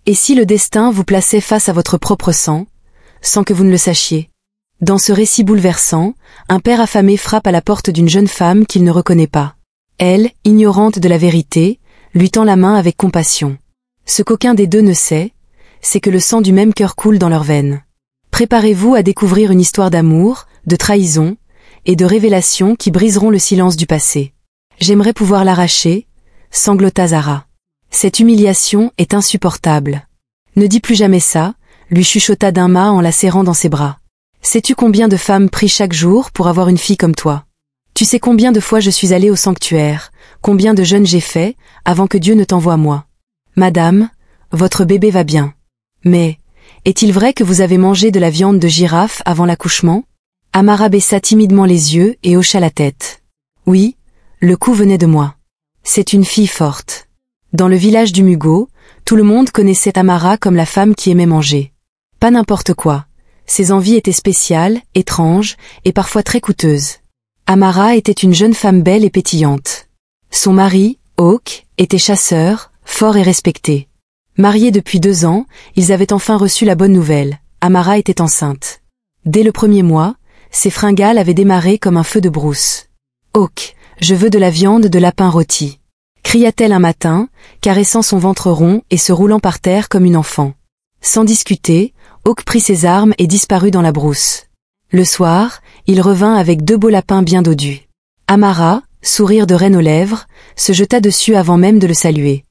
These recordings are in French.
Et si le destin vous plaçait face à votre propre sang, sans que vous ne le sachiez? Dans ce récit bouleversant, un père affamé frappe à la porte d'une jeune femme qu'il ne reconnaît pas. Elle, ignorante de la vérité, lui tend la main avec compassion. Ce qu'aucun des deux ne sait, c'est que le sang du même cœur coule dans leurs veines. Préparez-vous à découvrir une histoire d'amour, de trahison et de révélation qui briseront le silence du passé. J'aimerais pouvoir l'arracher, sanglota Zara. Cette humiliation est insupportable. Ne dis plus jamais ça, lui chuchota Dinmah en la serrant dans ses bras. Sais-tu combien de femmes prient chaque jour pour avoir une fille comme toi? Tu sais combien de fois je suis allée au sanctuaire, combien de jeûnes j'ai fait, avant que Dieu ne t'envoie moi. Madame, votre bébé va bien. Mais, est-il vrai que vous avez mangé de la viande de girafe avant l'accouchement? Amara baissa timidement les yeux et hocha la tête. Oui, le coup venait de moi. C'est une fille forte. Dans le village du Mugo, tout le monde connaissait Amara comme la femme qui aimait manger. Pas n'importe quoi. Ses envies étaient spéciales, étranges et parfois très coûteuses. Amara était une jeune femme belle et pétillante. Son mari, Hawk, était chasseur, fort et respecté. Mariés depuis 2 ans, ils avaient enfin reçu la bonne nouvelle. Amara était enceinte. Dès le premier mois, ses fringales avaient démarré comme un feu de brousse. « Hawk, je veux de la viande de lapin rôti », cria-t-elle un matin, caressant son ventre rond et se roulant par terre comme une enfant. Sans discuter, Hawk prit ses armes et disparut dans la brousse. Le soir, il revint avec 2 beaux lapins bien dodus. Amara, sourire de reine aux lèvres, se jeta dessus avant même de le saluer.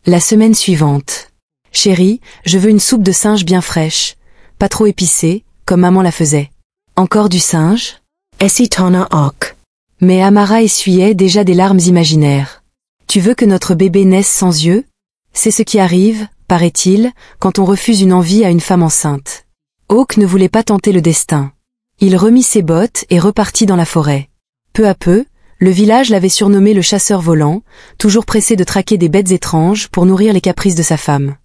La semaine suivante. « Chérie, je veux une soupe de singe bien fraîche, pas trop épicée, comme maman la faisait. »« Encore du singe ?» Essitona Hawk. Mais Amara essuyait déjà des larmes imaginaires. « Tu veux que notre bébé naisse sans yeux? C'est ce qui arrive, paraît-il, quand on refuse une envie à une femme enceinte. » Hawk ne voulait pas tenter le destin. Il remit ses bottes et repartit dans la forêt. Peu à peu, le village l'avait surnommé le chasseur volant, toujours pressé de traquer des bêtes étranges pour nourrir les caprices de sa femme.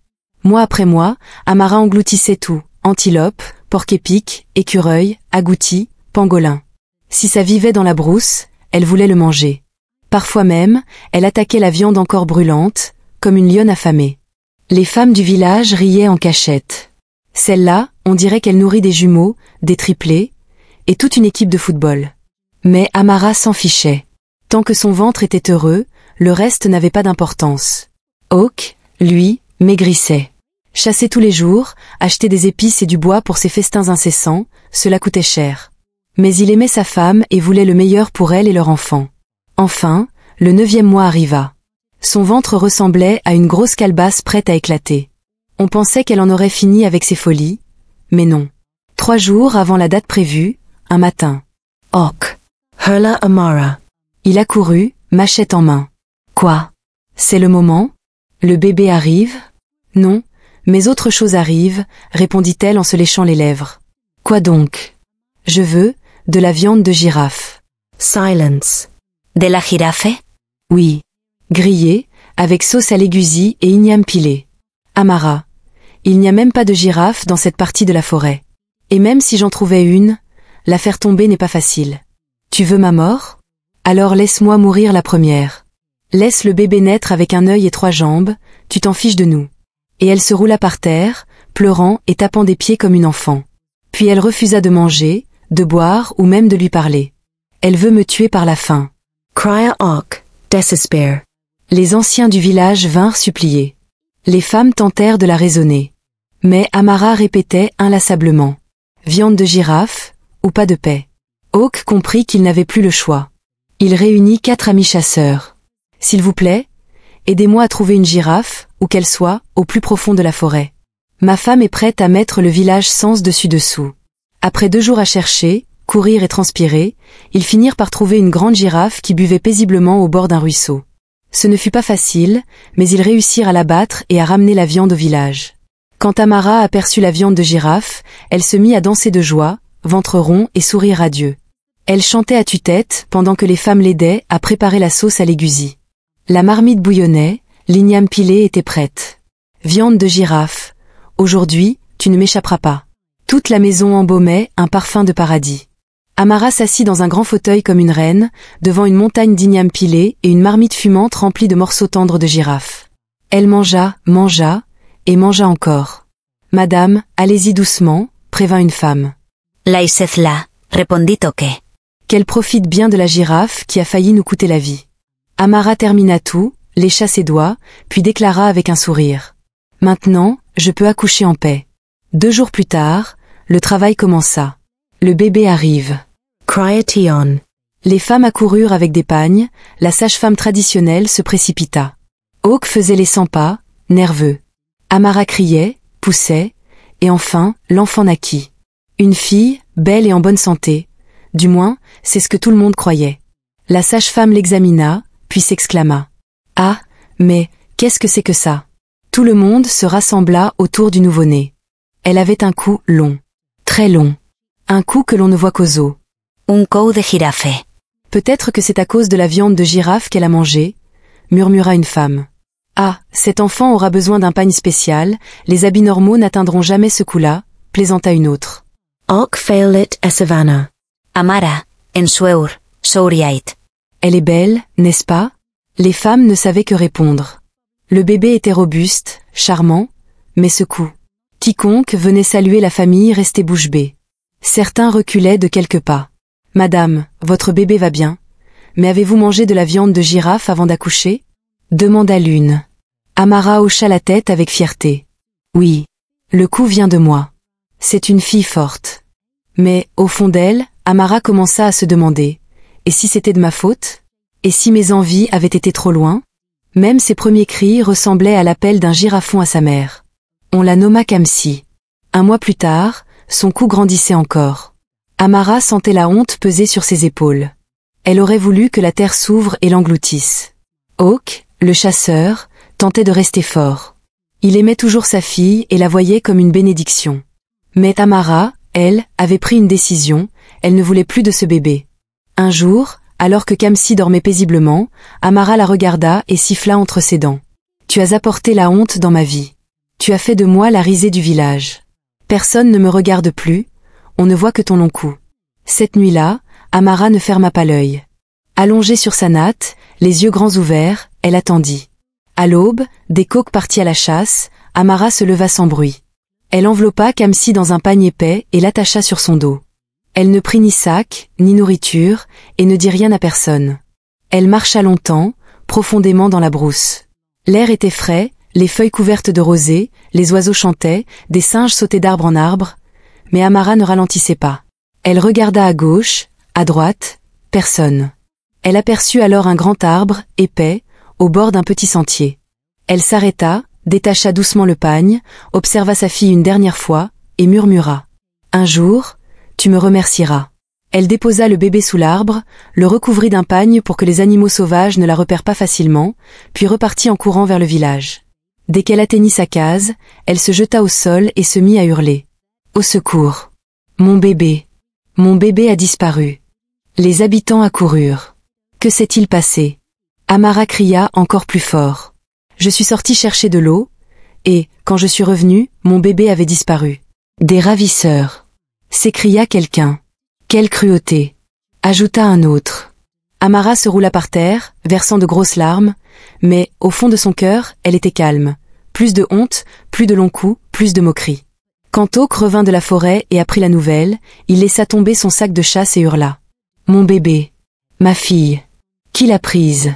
Mois après mois, Amara engloutissait tout, antilope, porc-épic, écureuil, agouti, pangolin. Si ça vivait dans la brousse, elle voulait le manger. Parfois même, elle attaquait la viande encore brûlante, comme une lionne affamée. Les femmes du village riaient en cachette. Celle-là, on dirait qu'elle nourrit des jumeaux, des triplés, et toute une équipe de football. Mais Amara s'en fichait. Tant que son ventre était heureux, le reste n'avait pas d'importance. Hawk, lui, maigrissait. Chasser tous les jours, acheter des épices et du bois pour ses festins incessants, cela coûtait cher. Mais il aimait sa femme et voulait le meilleur pour elle et leur enfant. Enfin, le 9e mois arriva. Son ventre ressemblait à une grosse calebasse prête à éclater. On pensait qu'elle en aurait fini avec ses folies, mais non. 3 jours avant la date prévue, un matin. Hawk. Hurla Amara. Il accourut, machette en main. Quoi? C'est le moment? Le bébé arrive? Non, mais autre chose arrive, répondit-elle en se léchant les lèvres. Quoi donc? Je veux de la viande de girafe. Silence. De la girafe? Oui. Grillée, avec sauce à l'aiguisie et igname pilé. Amara. Il n'y a même pas de girafe dans cette partie de la forêt. Et même si j'en trouvais une, la faire tomber n'est pas facile. Tu veux ma mort? Alors laisse-moi mourir la première. Laisse le bébé naître avec un œil et 3 jambes, tu t'en fiches de nous. Et elle se roula par terre, pleurant et tapant des pieds comme une enfant. Puis elle refusa de manger, de boire ou même de lui parler. Elle veut me tuer par la faim. Cria Hawk, despair. Les anciens du village vinrent supplier. Les femmes tentèrent de la raisonner. Mais Amara répétait inlassablement. Viande de girafe, ou pas de paix. Hawk comprit qu'il n'avait plus le choix. Il réunit 4 amis chasseurs. S'il vous plaît, aidez-moi à trouver une girafe, où qu'elle soit, au plus profond de la forêt. Ma femme est prête à mettre le village sens dessus dessous. Après 2 jours à chercher, courir et transpirer, ils finirent par trouver une grande girafe qui buvait paisiblement au bord d'un ruisseau. Ce ne fut pas facile, mais ils réussirent à l'abattre et à ramener la viande au village. Quand Amara aperçut la viande de girafe, elle se mit à danser de joie, ventre rond et sourire radieux. Elle chantait à tue-tête pendant que les femmes l'aidaient à préparer la sauce à l'aiguisie. La marmite bouillonnait, l'igname pilé était prête. Viande de girafe. Aujourd'hui, tu ne m'échapperas pas. Toute la maison embaumait un parfum de paradis. Amara s'assit dans un grand fauteuil comme une reine, devant une montagne d'igname pilé et une marmite fumante remplie de morceaux tendres de girafe. Elle mangea, et mangea encore. Madame, allez-y doucement, prévint une femme. Laissez-la, répondit Toque. Qu'elle profite bien de la girafe qui a failli nous coûter la vie. Amara termina tout, lécha ses doigts, puis déclara avec un sourire. Maintenant, je peux accoucher en paix. 2 jours plus tard, le travail commença. Le bébé arrive. Cried Tion. Les femmes accoururent avec des pagnes, la sage-femme traditionnelle se précipita. Hawk faisait les 100 pas, nerveux. Amara criait, poussait, et enfin, l'enfant naquit. Une fille, belle et en bonne santé. Du moins, c'est ce que tout le monde croyait. La sage-femme l'examina, puis s'exclama. Ah, mais, qu'est-ce que c'est que ça? Tout le monde se rassembla autour du nouveau-né. Elle avait un cou long. Très long. Un cou que l'on ne voit qu'aux os. Un cou de girafe. Peut-être que c'est à cause de la viande de girafe qu'elle a mangé, murmura une femme. Ah, cet enfant aura besoin d'un pagne spécial, les habits normaux n'atteindront jamais ce cou-là, plaisanta une autre. Hawk failed a savannah. Amara, en sueur, souriait. Elle est belle, n'est-ce pas? Les femmes ne savaient que répondre. Le bébé était robuste, charmant, mais ce cou. Quiconque venait saluer la famille restait bouche bée. Certains reculaient de quelques pas. Madame, votre bébé va bien? Mais avez-vous mangé de la viande de girafe avant d'accoucher? Demanda l'une. Amara hocha la tête avec fierté. Oui. Le coup vient de moi. C'est une fille forte. Mais, au fond d'elle, Amara commença à se demander. Et si c'était de ma faute? Et si mes envies avaient été trop loin? Même ses premiers cris ressemblaient à l'appel d'un girafon à sa mère. On la nomma Kamsi. 1 mois plus tard, son cou grandissait encore. Amara sentait la honte peser sur ses épaules. Elle aurait voulu que la terre s'ouvre et l'engloutisse. Hawk, le chasseur, tentait de rester fort. Il aimait toujours sa fille et la voyait comme une bénédiction. Mais Amara, elle, avait pris une décision, elle ne voulait plus de ce bébé. Un jour, alors que Kamsi dormait paisiblement, Amara la regarda et siffla entre ses dents. « Tu as apporté la honte dans ma vie. Tu as fait de moi la risée du village. Personne ne me regarde plus, on ne voit que ton long cou. » Cette nuit-là, Amara ne ferma pas l'œil. Allongée sur sa natte, les yeux grands ouverts, elle attendit. À l'aube, des coqs partis à la chasse, Amara se leva sans bruit. Elle enveloppa Kamsi dans un pagne épais et l'attacha sur son dos. Elle ne prit ni sac, ni nourriture, et ne dit rien à personne. Elle marcha longtemps, profondément dans la brousse. L'air était frais, les feuilles couvertes de rosée, les oiseaux chantaient, des singes sautaient d'arbre en arbre, mais Amara ne ralentissait pas. Elle regarda à gauche, à droite, personne. Elle aperçut alors un grand arbre, épais, au bord d'un petit sentier. Elle s'arrêta, détacha doucement le pagne, observa sa fille une dernière fois, et murmura. « Un jour, tu me remercieras. » Elle déposa le bébé sous l'arbre, le recouvrit d'un pagne pour que les animaux sauvages ne la repèrent pas facilement, puis repartit en courant vers le village. Dès qu'elle atteignit sa case, elle se jeta au sol et se mit à hurler. « Au secours! Mon bébé! Mon bébé a disparu !» Les habitants accoururent. Que s'est-il passé? Amara cria encore plus fort. « Je suis sortie chercher de l'eau, et, quand je suis revenue, mon bébé avait disparu. »« Des ravisseurs !» s'écria quelqu'un. « Quelle cruauté !» ajouta un autre. Amara se roula par terre, versant de grosses larmes, mais, au fond de son cœur, elle était calme. Plus de honte, plus de longs coups, plus de moqueries. Quand Hawk revint de la forêt et apprit la nouvelle, il laissa tomber son sac de chasse et hurla. « Mon bébé! Ma fille! Qui l'a prise ?»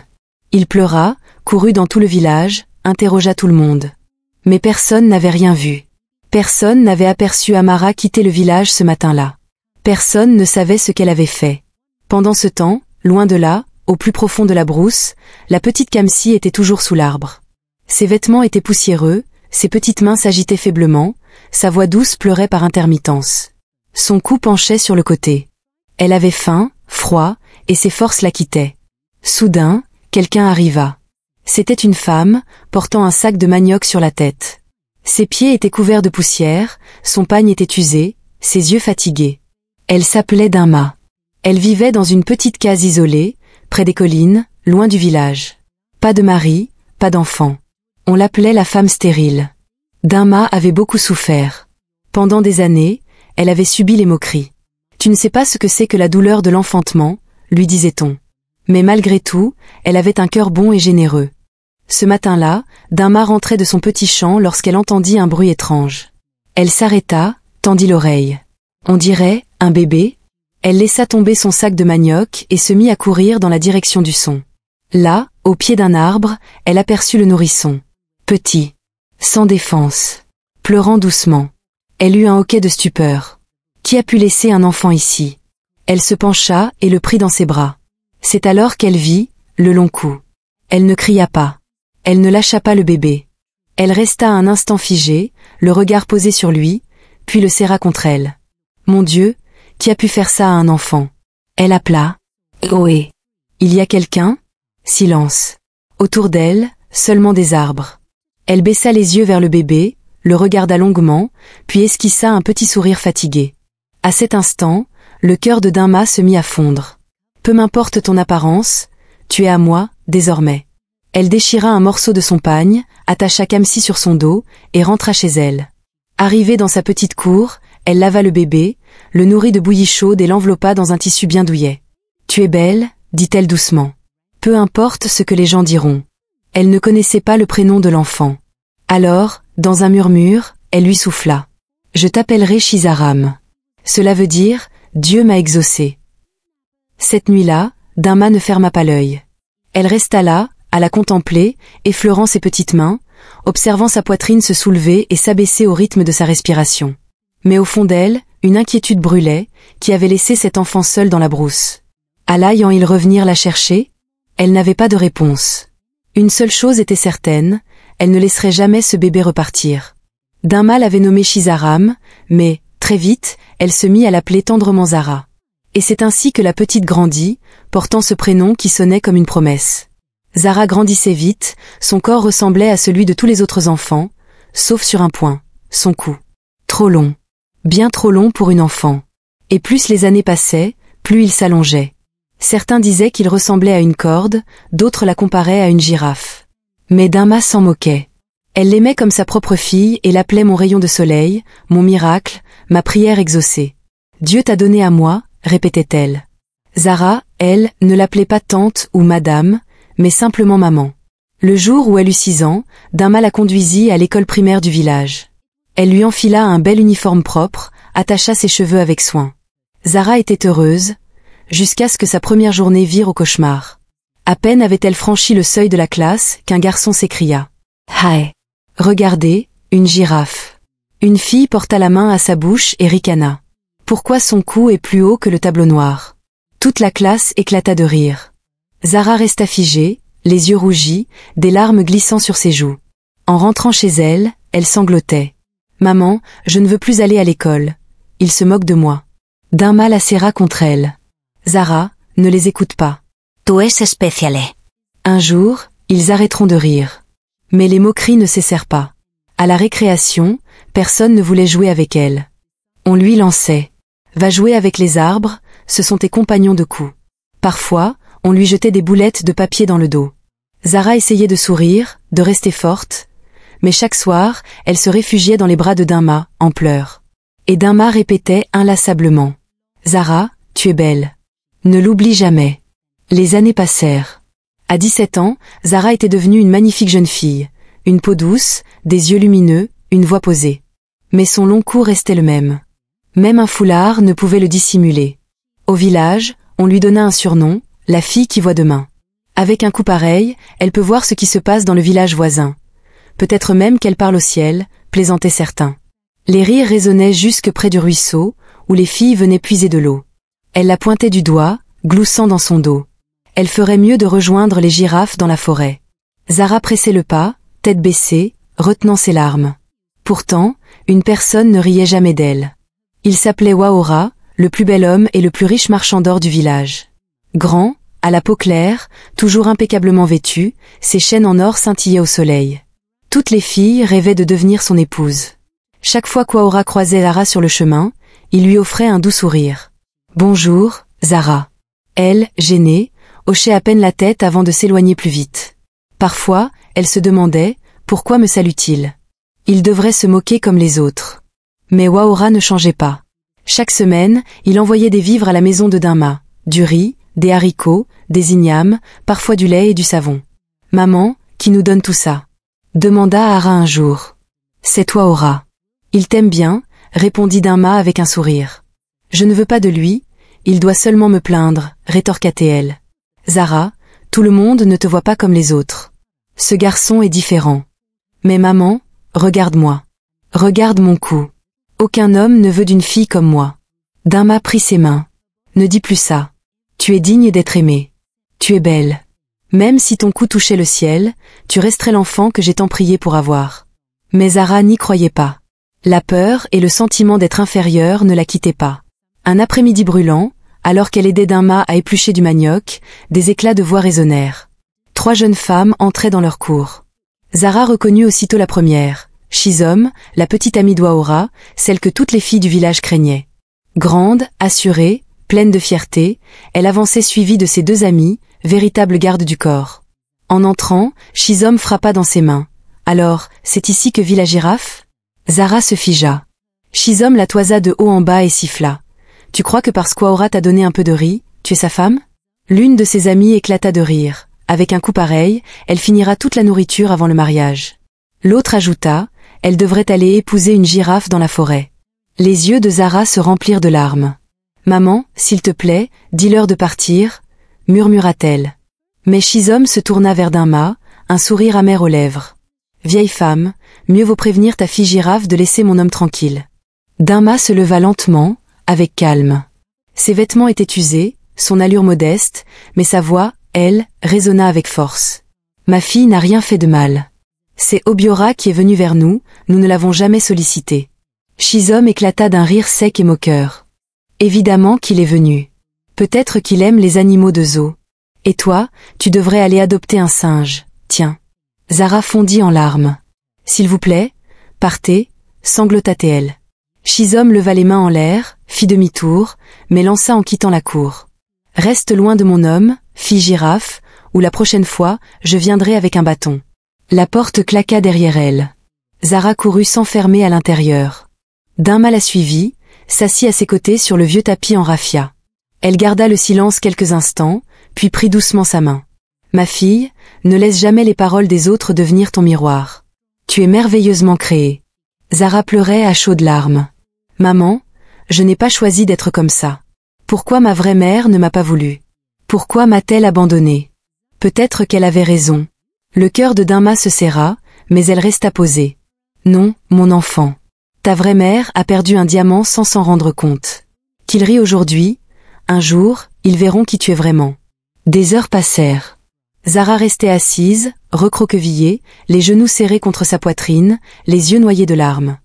Il pleura, courut dans tout le village, interrogea tout le monde. Mais personne n'avait rien vu. Personne n'avait aperçu Amara quitter le village ce matin-là. Personne ne savait ce qu'elle avait fait. Pendant ce temps, loin de là, au plus profond de la brousse, la petite Kamsi était toujours sous l'arbre. Ses vêtements étaient poussiéreux, ses petites mains s'agitaient faiblement, sa voix douce pleurait par intermittence. Son cou penchait sur le côté. Elle avait faim, froid, et ses forces la quittaient. Soudain, quelqu'un arriva. C'était une femme, portant un sac de manioc sur la tête. Ses pieds étaient couverts de poussière, son pagne était usé, ses yeux fatigués. Elle s'appelait Dama. Elle vivait dans une petite case isolée, près des collines, loin du village. Pas de mari, pas d'enfant. On l'appelait la femme stérile. Dama avait beaucoup souffert. Pendant des années, elle avait subi les moqueries. « Tu ne sais pas ce que c'est que la douleur de l'enfantement » lui disait-on. Mais malgré tout, elle avait un cœur bon et généreux. Ce matin-là, Dinma rentrait de son petit champ lorsqu'elle entendit un bruit étrange. Elle s'arrêta, tendit l'oreille. On dirait un bébé. Elle laissa tomber son sac de manioc et se mit à courir dans la direction du son. Là, au pied d'un arbre, elle aperçut le nourrisson. Petit, sans défense, pleurant doucement. Elle eut un hoquet de stupeur. Qui a pu laisser un enfant ici? Elle se pencha et le prit dans ses bras. C'est alors qu'elle vit le long cou. Elle ne cria pas. Elle ne lâcha pas le bébé. Elle resta un instant figée, le regard posé sur lui, puis le serra contre elle. Mon Dieu, qui a pu faire ça à un enfant? Elle appela. Ohé. Il y a quelqu'un? Silence. Autour d'elle, seulement des arbres. Elle baissa les yeux vers le bébé, le regarda longuement, puis esquissa un petit sourire fatigué. À cet instant, le cœur de Dinma se mit à fondre. Peu m'importe ton apparence, tu es à moi, désormais. Elle déchira un morceau de son pagne, attacha Kamsi sur son dos, et rentra chez elle. Arrivée dans sa petite cour, elle lava le bébé, le nourrit de bouillie chaude et l'enveloppa dans un tissu bien douillet. Tu es belle, dit-elle doucement. Peu importe ce que les gens diront. Elle ne connaissait pas le prénom de l'enfant. Alors, dans un murmure, elle lui souffla. Je t'appellerai Shizaram. Cela veut dire, Dieu m'a exaucé. Cette nuit-là, Dinma ne ferma pas l'œil. Elle resta là, à la contempler, effleurant ses petites mains, observant sa poitrine se soulever et s'abaisser au rythme de sa respiration. Mais au fond d'elle, une inquiétude brûlait, qui avait laissé cet enfant seul dans la brousse. Allaient-ils revenir la chercher? Elle n'avait pas de réponse. Une seule chose était certaine, elle ne laisserait jamais ce bébé repartir. Dinma l'avait nommé Shizaram, mais, très vite, elle se mit à l'appeler tendrement Zara. Et c'est ainsi que la petite grandit, portant ce prénom qui sonnait comme une promesse. Zara grandissait vite, son corps ressemblait à celui de tous les autres enfants, sauf sur un point, son cou. Trop long. Bien trop long pour une enfant. Et plus les années passaient, plus il s'allongeait. Certains disaient qu'il ressemblait à une corde, d'autres la comparaient à une girafe. Mais Dinma s'en moquait. Elle l'aimait comme sa propre fille et l'appelait mon rayon de soleil, mon miracle, ma prière exaucée. Dieu t'a donné à moi, répétait-elle. Zara, elle, ne l'appelait pas tante ou madame, mais simplement maman. Le jour où elle eut 6 ans, Dinma la conduisit à l'école primaire du village. Elle lui enfila un bel uniforme propre, attacha ses cheveux avec soin. Zara était heureuse, jusqu'à ce que sa première journée vire au cauchemar. À peine avait-elle franchi le seuil de la classe qu'un garçon s'écria. « Haï ! Regardez, une girafe !» Une fille porta la main à sa bouche et ricana. Pourquoi son cou est plus haut que le tableau noir? Toute la classe éclata de rire. Zara resta figée, les yeux rougis, des larmes glissant sur ses joues. En rentrant chez elle, elle sanglotait. « Maman, je ne veux plus aller à l'école. Ils se moquent de moi. » Dinma la serra contre elle. « Zara, ne les écoute pas. Tu es especiale. » Un jour, ils arrêteront de rire. Mais les moqueries ne cessèrent pas. À la récréation, personne ne voulait jouer avec elle. On lui lançait. « Va jouer avec les arbres, ce sont tes compagnons de coups. » Parfois, on lui jetait des boulettes de papier dans le dos. Zara essayait de sourire, de rester forte, mais chaque soir, elle se réfugiait dans les bras de Dinma, en pleurs. Et Dinma répétait inlassablement. « Zara, tu es belle. Ne l'oublie jamais. » Les années passèrent. À 17 ans, Zara était devenue une magnifique jeune fille, une peau douce, des yeux lumineux, une voix posée. Mais son long cou restait le même. Même un foulard ne pouvait le dissimuler. Au village, on lui donna un surnom, la fille qui voit demain. Avec un coup pareil, elle peut voir ce qui se passe dans le village voisin. Peut-être même qu'elle parle au ciel, plaisantaient certains. Les rires résonnaient jusque près du ruisseau, où les filles venaient puiser de l'eau. Elle la pointait du doigt, gloussant dans son dos. Elle ferait mieux de rejoindre les girafes dans la forêt. Zara pressait le pas, tête baissée, retenant ses larmes. Pourtant, une personne ne riait jamais d'elle. Il s'appelait Waora, le plus bel homme et le plus riche marchand d'or du village. Grand, à la peau claire, toujours impeccablement vêtu, ses chaînes en or scintillaient au soleil. Toutes les filles rêvaient de devenir son épouse. Chaque fois qu'Waora croisait Zara sur le chemin, il lui offrait un doux sourire. « Bonjour, Zara. » Elle, gênée, hochait à peine la tête avant de s'éloigner plus vite. Parfois, elle se demandait « Pourquoi me salue-t-il » Il devrait se moquer comme les autres. Mais Waora ne changeait pas. Chaque semaine, il envoyait des vivres à la maison de Dinma, du riz, des haricots, des ignames, parfois du lait et du savon. Maman, Qui nous donne tout ça? Demanda Ara un jour. C'est toi, Aura. Il t'aime bien, répondit Dinma avec un sourire. Je ne veux pas de lui, il doit seulement me plaindre, rétorqua Théel. Zara, tout le monde ne te voit pas comme les autres. Ce garçon est différent. Mais maman, regarde-moi. Regarde mon cou. Aucun homme ne veut d'une fille comme moi. Dinma prit ses mains. Ne dis plus ça. Tu es digne d'être aimée. Tu es belle. Même si ton cou touchait le ciel, tu resterais l'enfant que j'ai tant prié pour avoir. Mais Zara n'y croyait pas. La peur et le sentiment d'être inférieure ne la quittaient pas. Un après-midi brûlant, alors qu'elle aidait Dinma à éplucher du manioc, des éclats de voix résonnèrent. 3 jeunes femmes entraient dans leur cour. Zara reconnut aussitôt la première, Shizom, la petite amie d'Aura, celle que toutes les filles du village craignaient. Grande, assurée, pleine de fierté, elle avançait suivie de ses 2 amies, véritables gardes du corps. En entrant, Shizom frappa dans ses mains. Alors, c'est ici que vit la girafe? Zara se figea. Shizom la toisa de haut en bas et siffla. Tu crois que parce qu'Aura t'a donné un peu de riz, tu es sa femme? L'une de ses amies éclata de rire. Avec un coup pareil, elle finira toute la nourriture avant le mariage. L'autre ajouta, elle devrait aller épouser une girafe dans la forêt. Les yeux de Zara se remplirent de larmes. Maman, s'il te plaît, dis-leur de partir, murmura-t-elle. Mais Shizom se tourna vers Dinma, un sourire amer aux lèvres. Vieille femme, mieux vaut prévenir ta fille girafe de laisser mon homme tranquille. Dinma se leva lentement, avec calme. Ses vêtements étaient usés, son allure modeste, mais sa voix, elle, résonna avec force. Ma fille n'a rien fait de mal. C'est Obiora qui est venu vers nous, nous ne l'avons jamais sollicité. Shizom éclata d'un rire sec et moqueur. Évidemment qu'il est venu. Peut-être qu'il aime les animaux de zoo. Et toi, tu devrais aller adopter un singe, tiens. Zara fondit en larmes. S'il vous plaît, partez, sanglota-t-elle. Shizom leva les mains en l'air, fit demi-tour, mais lança en quittant la cour. Reste loin de mon homme, fille girafe, ou la prochaine fois, je viendrai avec un bâton. La porte claqua derrière elle. Zara courut s'enfermer à l'intérieur. Dinma la suivit, s'assit à ses côtés sur le vieux tapis en raffia. Elle garda le silence quelques instants, puis prit doucement sa main. Ma fille, ne laisse jamais les paroles des autres devenir ton miroir. Tu es merveilleusement créée. Zara pleurait à chaudes larmes. Maman, je n'ai pas choisi d'être comme ça. Pourquoi ma vraie mère ne m'a pas voulu? Pourquoi m'a-t-elle abandonnée? Peut-être qu'elle avait raison. Le cœur de Dinma se serra, mais elle resta posée. Non, mon enfant. Ta vraie mère a perdu un diamant sans s'en rendre compte. Qu'il rit aujourd'hui, un jour, ils verront qui tu es vraiment. Des heures passèrent. Zara restait assise, recroquevillée, les genoux serrés contre sa poitrine, les yeux noyés de larmes.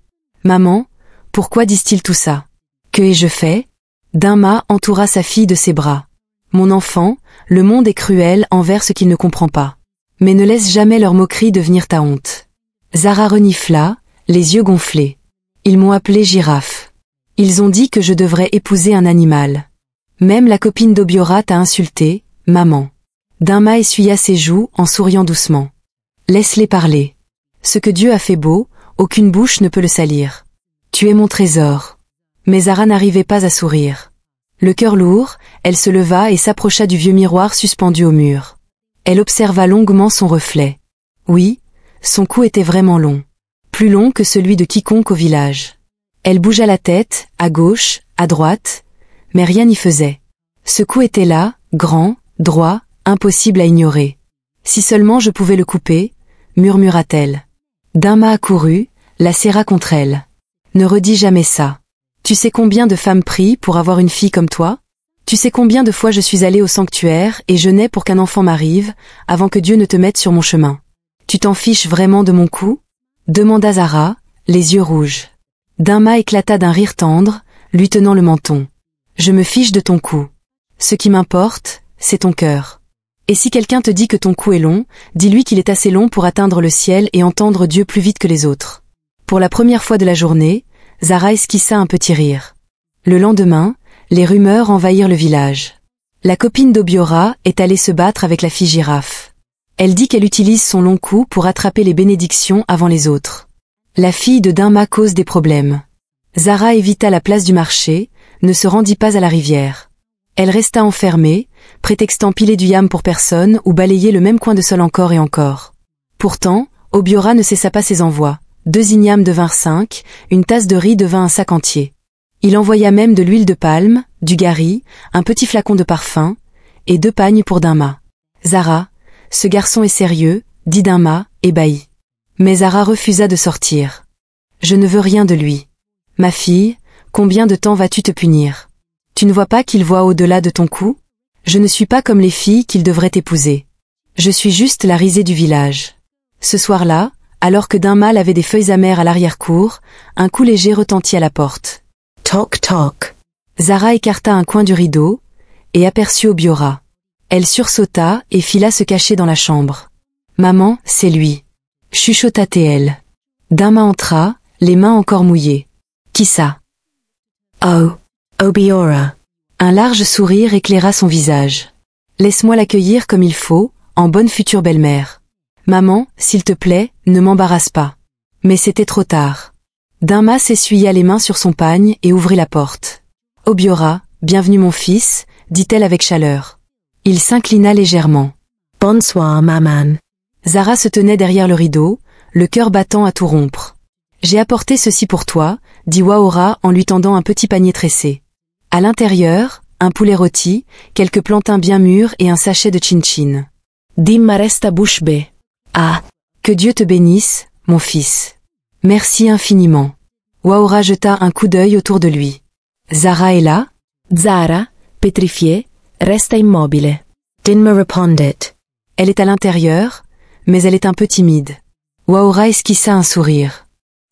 Maman, pourquoi disent-ils tout ça? Que ai-je fait? Dinma entoura sa fille de ses bras. Mon enfant, le monde est cruel envers ce qu'il ne comprend pas. Mais ne laisse jamais leur moquerie devenir ta honte. Zara renifla, les yeux gonflés. Ils m'ont appelée girafe. Ils ont dit que je devrais épouser un animal. Même la copine d'Obiora t'a insulté, maman. Dinma essuya ses joues en souriant doucement. Laisse-les parler. Ce que Dieu a fait beau, aucune bouche ne peut le salir. Tu es mon trésor. Mais Zara n'arrivait pas à sourire. Le cœur lourd, elle se leva et s'approcha du vieux miroir suspendu au mur. Elle observa longuement son reflet. Oui, son cou était vraiment long. Plus long que celui de quiconque au village. Elle bougea la tête, à gauche, à droite, mais rien n'y faisait. Ce cou était là, grand, droit, impossible à ignorer. Si seulement je pouvais le couper, murmura-t-elle. Dinma accourut, la serra contre elle. Ne redis jamais ça. Tu sais combien de femmes prient pour avoir une fille comme toi? Tu sais combien de fois je suis allée au sanctuaire et jeûnais pour qu'un enfant m'arrive, avant que Dieu ne te mette sur mon chemin. Tu t'en fiches vraiment de mon cou? Demanda Zara, les yeux rouges. Dinma éclata d'un rire tendre, lui tenant le menton. Je me fiche de ton cou. Ce qui m'importe, c'est ton cœur. Et si quelqu'un te dit que ton cou est long, dis-lui qu'il est assez long pour atteindre le ciel et entendre Dieu plus vite que les autres. Pour la première fois de la journée, Zara esquissa un petit rire. Le lendemain, les rumeurs envahirent le village. La copine d'Obiora est allée se battre avec la fille girafe. Elle dit qu'elle utilise son long cou pour attraper les bénédictions avant les autres. La fille de Dinma cause des problèmes. Zara évita la place du marché, ne se rendit pas à la rivière. Elle resta enfermée, prétextant piler du yam pour personne ou balayer le même coin de sol encore et encore. Pourtant, Obiora ne cessa pas ses envois. 2 ignames devinrent 5, une tasse de riz devint un sac entier. Il envoya même de l'huile de palme, du gari, un petit flacon de parfum, et 2 pagnes pour Dinma. Zara, ce garçon est sérieux, dit Dinma, ébahi. Mais Zara refusa de sortir. Je ne veux rien de lui. Ma fille, combien de temps vas-tu te punir? Tu ne vois pas qu'il voit au-delà de ton cou? Je ne suis pas comme les filles qu'il devrait épouser. Je suis juste la risée du village. Ce soir-là, alors que Dinma lavait des feuilles amères à l'arrière-cour, un coup léger retentit à la porte. Toc toc. Zara écarta un coin du rideau, et aperçut Obiora. Elle sursauta et fila se cacher dans la chambre. Maman, c'est lui. Chuchota-t-elle. Dinma entra, les mains encore mouillées. Qui ça? Oh, Obiora. Un large sourire éclaira son visage. Laisse-moi l'accueillir comme il faut, en bonne future belle-mère. Maman, s'il te plaît, ne m'embarrasse pas. Mais c'était trop tard. Dinma s'essuya les mains sur son pagne et ouvrit la porte. Obiora, bienvenue mon fils, dit-elle avec chaleur. Il s'inclina légèrement. Bonsoir, maman. Zara se tenait derrière le rideau, le cœur battant à tout rompre. J'ai apporté ceci pour toi, dit Waora en lui tendant un petit panier tressé. À l'intérieur, un poulet rôti, quelques plantains bien mûrs et un sachet de chin-chin. Dinma resta bouche bée. Ah, que Dieu te bénisse, mon fils. Merci infiniment. Waora jeta un coup d'œil autour de lui. Zara est là? Zara, pétrifiée, resta immobile. Dinma répondit. Elle est à l'intérieur, mais elle est un peu timide. Waora esquissa un sourire.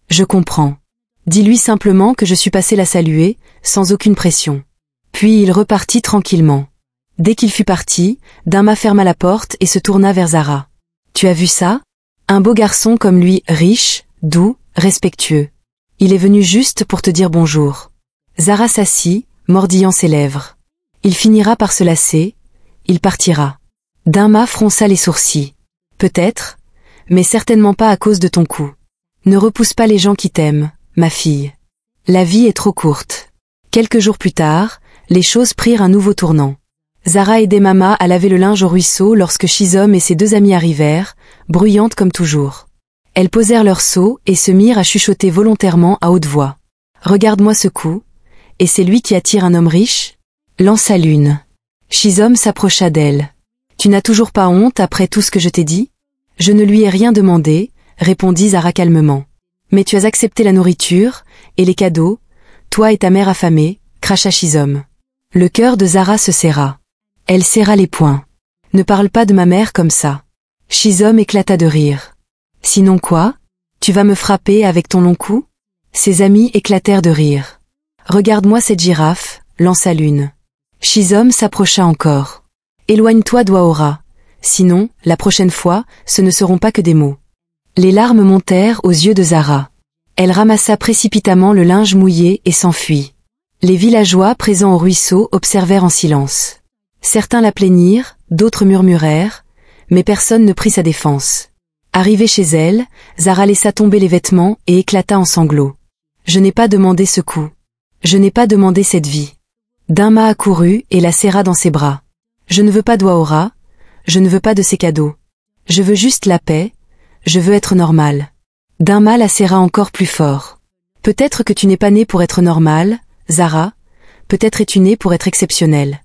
Je comprends. Dis-lui simplement que je suis passé la saluer, sans aucune pression. Puis il repartit tranquillement. Dès qu'il fut parti, Dinma ferma la porte et se tourna vers Zara. Tu as vu ça? Un beau garçon comme lui, riche, doux, respectueux. Il est venu juste pour te dire bonjour. Zara s'assit, mordillant ses lèvres. Il finira par se lasser, il partira. Dinma fronça les sourcils. Peut-être, mais certainement pas à cause de ton cou. Ne repousse pas les gens qui t'aiment, ma fille. La vie est trop courte. Quelques jours plus tard, les choses prirent un nouveau tournant. Zara aidait Mama à laver le linge au ruisseau lorsque Shizom et ses 2 amis arrivèrent, bruyantes comme toujours. Elles posèrent leurs seaux et se mirent à chuchoter volontairement à haute voix. Regarde-moi ce coup. Et c'est lui qui attire un homme riche? Lança l'une. Shizom s'approcha d'elle. Tu n'as toujours pas honte après tout ce que je t'ai dit? Je ne lui ai rien demandé, répondit Zara calmement. Mais tu as accepté la nourriture, et les cadeaux, toi et ta mère affamée, cracha Shizom. Le cœur de Zara se serra. Elle serra les poings. Ne parle pas de ma mère comme ça. Shizom éclata de rire. Sinon quoi? Tu vas me frapper avec ton long cou? Ses amis éclatèrent de rire. Regarde-moi cette girafe, lança l'une. Shizom s'approcha encore. Éloigne-toi d'Waora. Sinon, la prochaine fois, ce ne seront pas que des mots. Les larmes montèrent aux yeux de Zara. Elle ramassa précipitamment le linge mouillé et s'enfuit. Les villageois présents au ruisseau observèrent en silence. Certains la plaignirent, d'autres murmurèrent, mais personne ne prit sa défense. Arrivée chez elle, Zara laissa tomber les vêtements et éclata en sanglots. Je n'ai pas demandé ce coup. Je n'ai pas demandé cette vie. Dinma accourut et la serra dans ses bras. Je ne veux pas d'Waora, je ne veux pas de ses cadeaux. Je veux juste la paix, je veux être normale. Dinma la serra encore plus fort. Peut-être que tu n'es pas née pour être normale, Zara, peut-être es-tu née pour être exceptionnelle.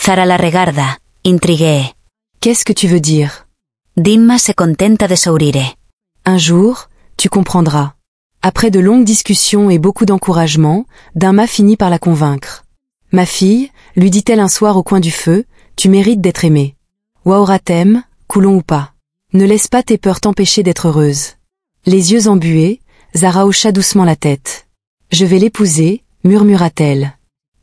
Zara la regarda, intriguée. Qu'est-ce que tu veux dire? Dinma se contenta de sourire. Un jour, tu comprendras. Après de longues discussions et beaucoup d'encouragement, Dinma finit par la convaincre. Ma fille, lui dit-elle un soir au coin du feu, tu mérites d'être aimée. Waora t'aime, coulon ou pas. Ne laisse pas tes peurs t'empêcher d'être heureuse. Les yeux embués, Zara hocha doucement la tête. Je vais l'épouser, murmura-t-elle.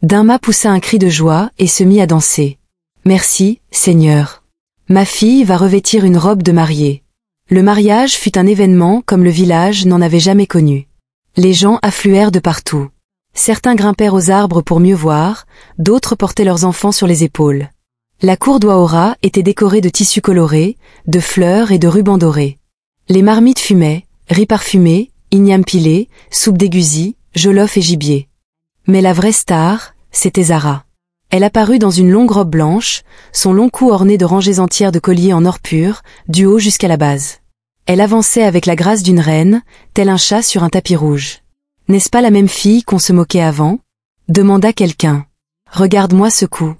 Dinma poussa un cri de joie et se mit à danser. Merci, Seigneur. Ma fille va revêtir une robe de mariée. Le mariage fut un événement comme le village n'en avait jamais connu. Les gens affluèrent de partout. Certains grimpèrent aux arbres pour mieux voir, d'autres portaient leurs enfants sur les épaules. La cour d'Waora était décorée de tissus colorés, de fleurs et de rubans dorés. Les marmites fumaient, riz parfumé, ignames pilés, soupe d'égusi, jollof et gibier. Mais la vraie star, c'était Zara. Elle apparut dans une longue robe blanche, son long cou orné de rangées entières de colliers en or pur, du haut jusqu'à la base. Elle avançait avec la grâce d'une reine, tel un chat sur un tapis rouge. « N'est-ce pas la même fille qu'on se moquait avant ?» demanda quelqu'un. « Regarde-moi ce coup. »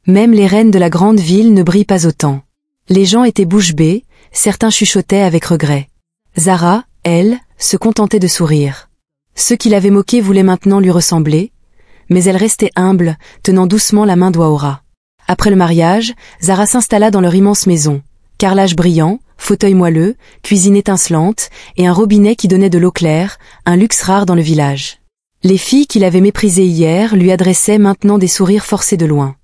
Même les reines de la grande ville ne brillent pas autant. Les gens étaient bouche bée, certains chuchotaient avec regret. Zara, elle, se contentait de sourire. Ceux qui l'avaient moquée voulaient maintenant lui ressembler, mais elle restait humble, tenant doucement la main d'Waora. Après le mariage, Zara s'installa dans leur immense maison. Carrelage brillant, fauteuil moelleux, cuisine étincelante, et un robinet qui donnait de l'eau claire, un luxe rare dans le village. Les filles qui l'avaient méprisée hier lui adressaient maintenant des sourires forcés de loin.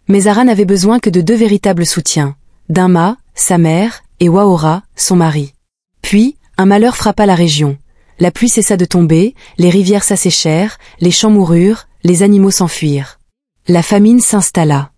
Mais Zara n'avait besoin que de deux véritables soutiens, Dinma, sa mère, et Waora, son mari. Puis, un malheur frappa la région. La pluie cessa de tomber, les rivières s'asséchèrent, les champs moururent, les animaux s'enfuirent. La famine s'installa.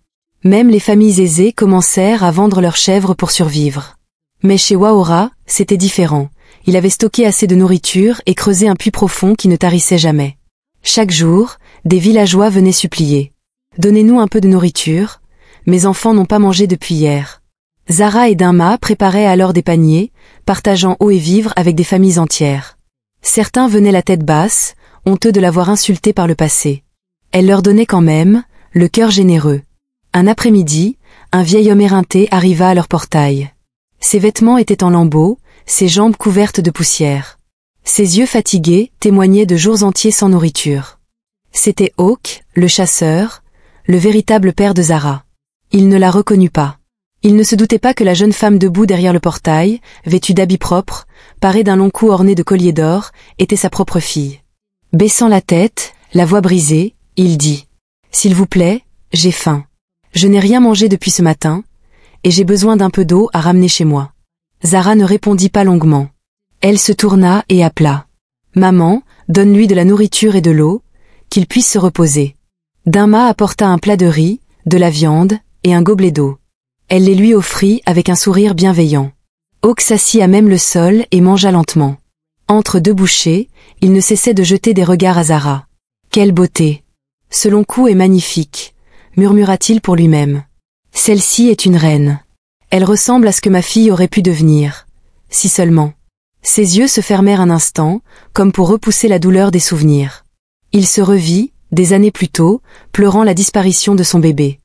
Même les familles aisées commencèrent à vendre leurs chèvres pour survivre. Mais chez Waora, c'était différent. Il avait stocké assez de nourriture et creusé un puits profond qui ne tarissait jamais. Chaque jour, des villageois venaient supplier. « Donnez-nous un peu de nourriture, mes enfants n'ont pas mangé depuis hier. » Zara et Dinma préparaient alors des paniers, partageant eau et vivres avec des familles entières. Certains venaient la tête basse, honteux de l'avoir insulté par le passé. Elle leur donnait quand même, le cœur généreux. Un après-midi, un vieil homme éreinté arriva à leur portail. Ses vêtements étaient en lambeaux, ses jambes couvertes de poussière. Ses yeux fatigués témoignaient de jours entiers sans nourriture. C'était Hawk, le chasseur, le véritable père de Zara. Il ne la reconnut pas. Il ne se doutait pas que la jeune femme debout derrière le portail, vêtue d'habits propres, parée d'un long cou orné de colliers d'or, était sa propre fille. Baissant la tête, la voix brisée, il dit « S'il vous plaît, j'ai faim. Je n'ai rien mangé depuis ce matin, et j'ai besoin d'un peu d'eau à ramener chez moi. » Zara ne répondit pas longuement. Elle se tourna et appela. « Maman, donne-lui de la nourriture et de l'eau, qu'il puisse se reposer. » Dinma apporta un plat de riz, de la viande, et un gobelet d'eau. Elle les lui offrit avec un sourire bienveillant. Hawk s'assit à même le sol et mangea lentement. Entre deux bouchées, il ne cessait de jeter des regards à Zara. « Quelle beauté! Ce long cou est magnifique, » murmura-t-il pour lui-même. « Celle-ci est une reine. Elle ressemble à ce que ma fille aurait pu devenir. Si seulement. » Ses yeux se fermèrent un instant, comme pour repousser la douleur des souvenirs. Il se revit, des années plus tôt, pleurant la disparition de son bébé.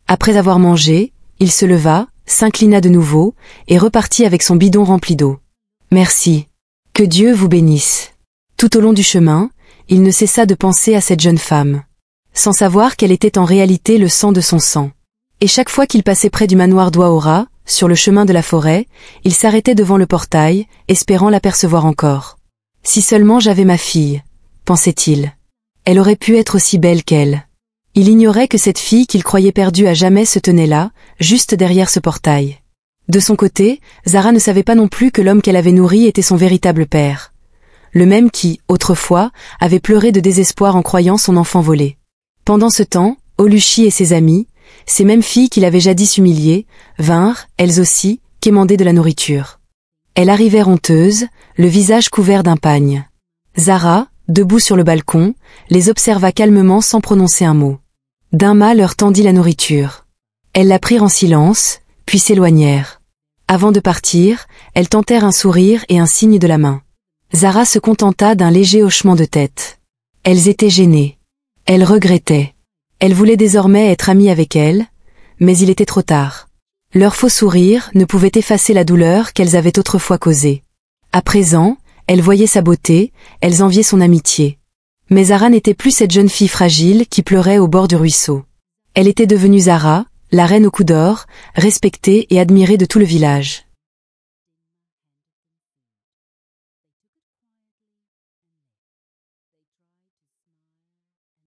Après avoir mangé, il se leva, s'inclina de nouveau, et repartit avec son bidon rempli d'eau. « Merci. Que Dieu vous bénisse. » Tout au long du chemin, il ne cessa de penser à cette jeune femme, sans savoir qu'elle était en réalité le sang de son sang. Et chaque fois qu'il passait près du manoir d'Waora, sur le chemin de la forêt, il s'arrêtait devant le portail, espérant l'apercevoir encore. « Si seulement j'avais ma fille, » pensait-il. Elle aurait pu être aussi belle qu'elle. Il ignorait que cette fille qu'il croyait perdue à jamais se tenait là, juste derrière ce portail. De son côté, Zara ne savait pas non plus que l'homme qu'elle avait nourri était son véritable père. Le même qui, autrefois, avait pleuré de désespoir en croyant son enfant volé. Pendant ce temps, Oluchi et ses amis, ces mêmes filles qu'il avait jadis humiliées, vinrent, elles aussi, quémander de la nourriture. Elles arrivèrent honteuses, le visage couvert d'un pagne. Zara, debout sur le balcon, les observa calmement sans prononcer un mot. Dinma leur tendit la nourriture. Elles la prirent en silence, puis s'éloignèrent. Avant de partir, elles tentèrent un sourire et un signe de la main. Zara se contenta d'un léger hochement de tête. Elles étaient gênées. Elles regrettaient. Elles voulaient désormais être amies avec elle, mais il était trop tard. Leur faux sourire ne pouvait effacer la douleur qu'elles avaient autrefois causée. À présent, elles voyaient sa beauté, elles enviaient son amitié. Mais Zara n'était plus cette jeune fille fragile qui pleurait au bord du ruisseau. Elle était devenue Zara, la reine au cou d'or, respectée et admirée de tout le village.